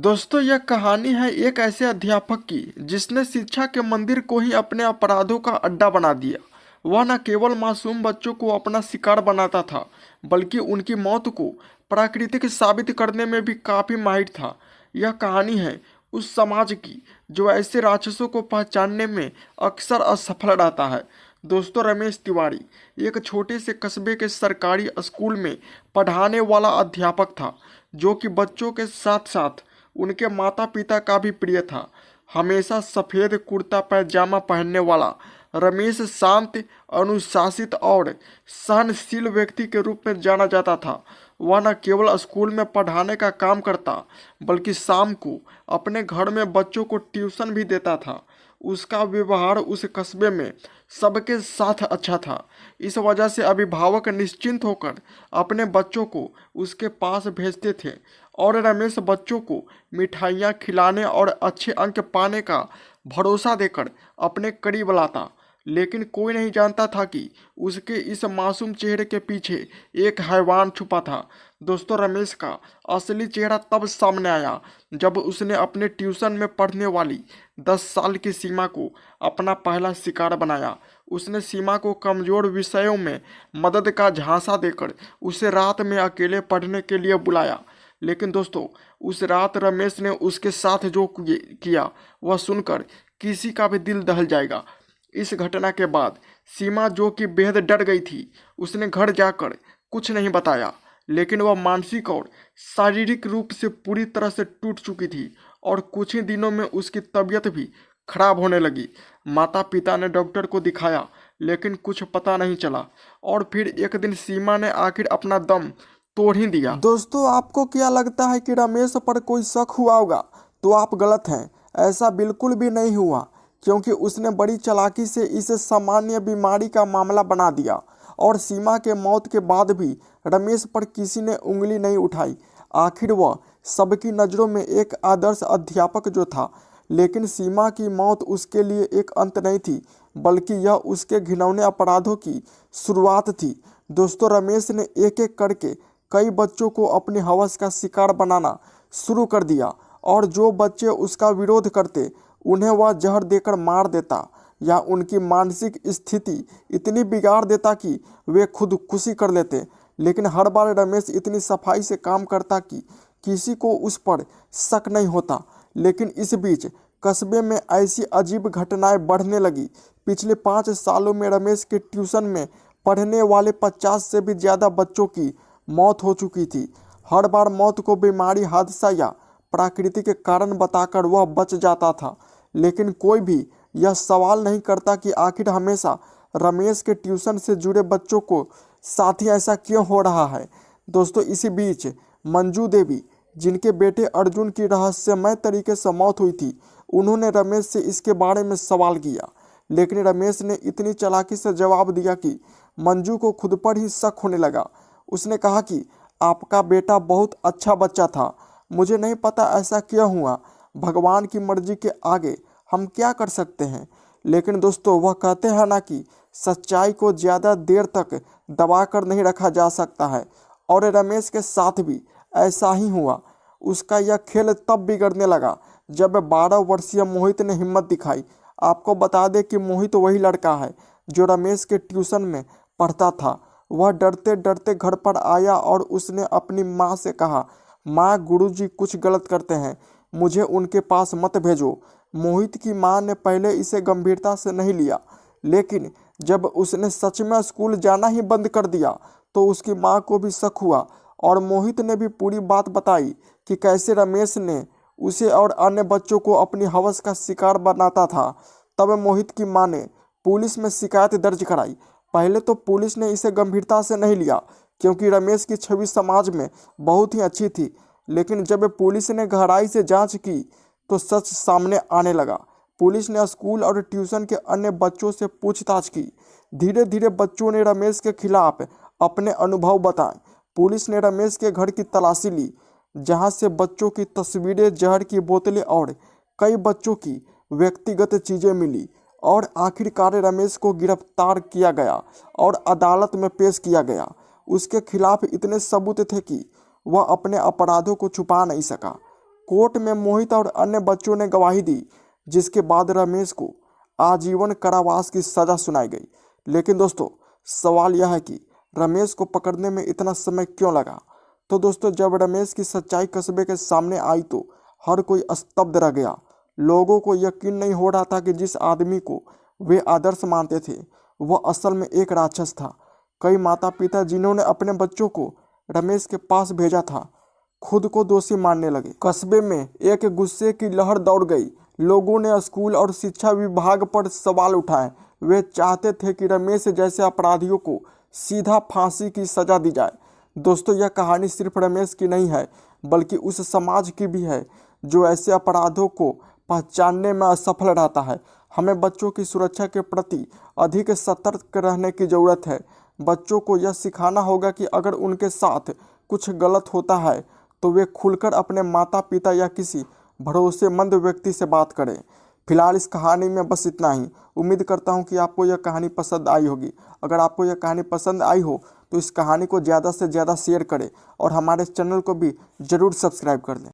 दोस्तों, यह कहानी है एक ऐसे अध्यापक की जिसने शिक्षा के मंदिर को ही अपने अपराधों का अड्डा बना दिया। वह न केवल मासूम बच्चों को अपना शिकार बनाता था, बल्कि उनकी मौत को प्राकृतिक साबित करने में भी काफी माहिर था। यह कहानी है उस समाज की जो ऐसे राक्षसों को पहचानने में अक्सर असफल रहता है। दोस्तों, रमेश तिवारी एक छोटे से कस्बे के सरकारी स्कूल में पढ़ाने वाला अध्यापक था, जो कि बच्चों के साथ साथ उनके माता पिता का भी प्रिय था। हमेशा सफ़ेद कुर्ता पैजामा पहनने वाला रमेश शांत, अनुशासित और सहनशील व्यक्ति के रूप में जाना जाता था। वह न केवल स्कूल में पढ़ाने का काम करता, बल्कि शाम को अपने घर में बच्चों को ट्यूशन भी देता था। उसका व्यवहार उस कस्बे में सबके साथ अच्छा था। इस वजह से अभिभावक निश्चिंत होकर अपने बच्चों को उसके पास भेजते थे और रमेश बच्चों को मिठाइयाँ खिलाने और अच्छे अंक पाने का भरोसा देकर अपने करीब लाता। लेकिन कोई नहीं जानता था कि उसके इस मासूम चेहरे के पीछे एक हैवान छुपा था। दोस्तों, रमेश का असली चेहरा तब सामने आया जब उसने अपने ट्यूशन में पढ़ने वाली 10 साल की सीमा को अपना पहला शिकार बनाया। उसने सीमा को कमज़ोर विषयों में मदद का झांसा देकर उसे रात में अकेले पढ़ने के लिए बुलाया। लेकिन दोस्तों, उस रात रमेश ने उसके साथ जो किया वह सुनकर किसी का भी दिल दहल जाएगा। इस घटना के बाद सीमा, जो कि बेहद डर गई थी, उसने घर जाकर कुछ नहीं बताया। लेकिन वह मानसिक और शारीरिक रूप से पूरी तरह से टूट चुकी थी और कुछ ही दिनों में उसकी तबीयत भी खराब होने लगी। माता पिता ने डॉक्टर को दिखाया, लेकिन कुछ पता नहीं चला और फिर एक दिन सीमा ने आखिर अपना दम तोड़ ही दिया। दोस्तों, आपको क्या लगता है कि रमेश पर कोई शक हुआ होगा? तो आप गलत हैं। ऐसा बिल्कुल भी नहीं हुआ, क्योंकि उसने बड़ी चालाकी से इसे सामान्य बीमारी का मामला बना दिया और सीमा के मौत के बाद भी रमेश पर किसी ने उंगली नहीं उठाई। आखिर वह सबकी नज़रों में एक आदर्श अध्यापक जो था। लेकिन सीमा की मौत उसके लिए एक अंत नहीं थी, बल्कि यह उसके घिनौने अपराधों की शुरुआत थी। दोस्तों, रमेश ने एक एक करके कई बच्चों को अपनी हवस का शिकार बनाना शुरू कर दिया और जो बच्चे उसका विरोध करते उन्हें वह जहर देकर मार देता या उनकी मानसिक स्थिति इतनी बिगाड़ देता कि वे खुदकुशी कर लेते। लेकिन हर बार रमेश इतनी सफाई से काम करता कि किसी को उस पर शक नहीं होता। लेकिन इस बीच कस्बे में ऐसी अजीब घटनाएं बढ़ने लगी। पिछले 5 सालों में रमेश के ट्यूशन में पढ़ने वाले 50 से भी ज़्यादा बच्चों की मौत हो चुकी थी। हर बार मौत को बीमारी, हादसा या प्राकृतिक कारण बताकर वह बच जाता था। लेकिन कोई भी यह सवाल नहीं करता कि आखिर हमेशा रमेश के ट्यूशन से जुड़े बच्चों को साथ ही ऐसा क्यों हो रहा है। दोस्तों, इसी बीच मंजू देवी, जिनके बेटे अर्जुन की रहस्यमय तरीके से मौत हुई थी, उन्होंने रमेश से इसके बारे में सवाल किया। लेकिन रमेश ने इतनी चालाकी से जवाब दिया कि मंजू को खुद पर ही शक होने लगा। उसने कहा कि आपका बेटा बहुत अच्छा बच्चा था, मुझे नहीं पता ऐसा क्यों हुआ। भगवान की मर्जी के आगे हम क्या कर सकते हैं। लेकिन दोस्तों, वह कहते हैं ना कि सच्चाई को ज़्यादा देर तक दबा कर नहीं रखा जा सकता है। और रमेश के साथ भी ऐसा ही हुआ। उसका यह खेल तब बिगड़ने लगा जब 12 वर्षीय मोहित ने हिम्मत दिखाई। आपको बता दें कि मोहित वही लड़का है जो रमेश के ट्यूशन में पढ़ता था। वह डरते डरते घर पर आया और उसने अपनी माँ से कहा, माँ, गुरुजी कुछ गलत करते हैं, मुझे उनके पास मत भेजो। मोहित की मां ने पहले इसे गंभीरता से नहीं लिया, लेकिन जब उसने सच में स्कूल जाना ही बंद कर दिया तो उसकी मां को भी शक हुआ और मोहित ने भी पूरी बात बताई कि कैसे रमेश ने उसे और अन्य बच्चों को अपनी हवस का शिकार बनाता था। तब मोहित की मां ने पुलिस में शिकायत दर्ज कराई। पहले तो पुलिस ने इसे गंभीरता से नहीं लिया, क्योंकि रमेश की छवि समाज में बहुत ही अच्छी थी। लेकिन जब पुलिस ने गहराई से जांच की तो सच सामने आने लगा। पुलिस ने स्कूल और ट्यूशन के अन्य बच्चों से पूछताछ की। धीरे धीरे बच्चों ने रमेश के खिलाफ अपने अनुभव बताए। पुलिस ने रमेश के घर की तलाशी ली, जहां से बच्चों की तस्वीरें, जहर की बोतलें और कई बच्चों की व्यक्तिगत चीज़ें मिली। और आखिरकार रमेश को गिरफ्तार किया गया और अदालत में पेश किया गया। उसके खिलाफ इतने सबूत थे कि वह अपने अपराधों को छुपा नहीं सका। कोर्ट में मोहित और अन्य बच्चों ने गवाही दी, जिसके बाद रमेश को आजीवन कारावास की सजा सुनाई गई। लेकिन दोस्तों, सवाल यह है कि रमेश को पकड़ने में इतना समय क्यों लगा। तो दोस्तों, जब रमेश की सच्चाई कस्बे के सामने आई तो हर कोई स्तब्ध रह गया। लोगों को यकीन नहीं हो रहा था कि जिस आदमी को वे आदर्श मानते थे वह असल में एक राक्षस था। कई माता पिता जिन्होंने अपने बच्चों को रमेश के पास भेजा था, खुद को दोषी मानने लगे। कस्बे में एक गुस्से की लहर दौड़ गई। लोगों ने स्कूल और शिक्षा विभाग पर सवाल उठाए। वे चाहते थे कि रमेश जैसे अपराधियों को सीधा फांसी की सजा दी जाए। दोस्तों, यह कहानी सिर्फ रमेश की नहीं है, बल्कि उस समाज की भी है जो ऐसे अपराधों को पहचानने में असफल रहता है। हमें बच्चों की सुरक्षा के प्रति अधिक सतर्क रहने की ज़रूरत है। बच्चों को यह सिखाना होगा कि अगर उनके साथ कुछ गलत होता है तो वे खुलकर अपने माता पिता या किसी भरोसेमंद व्यक्ति से बात करें। फिलहाल इस कहानी में बस इतना ही। उम्मीद करता हूँ कि आपको यह कहानी पसंद आई होगी। अगर आपको यह कहानी पसंद आई हो तो इस कहानी को ज़्यादा से ज़्यादा शेयर करें और हमारे चैनल को भी ज़रूर सब्सक्राइब कर दें।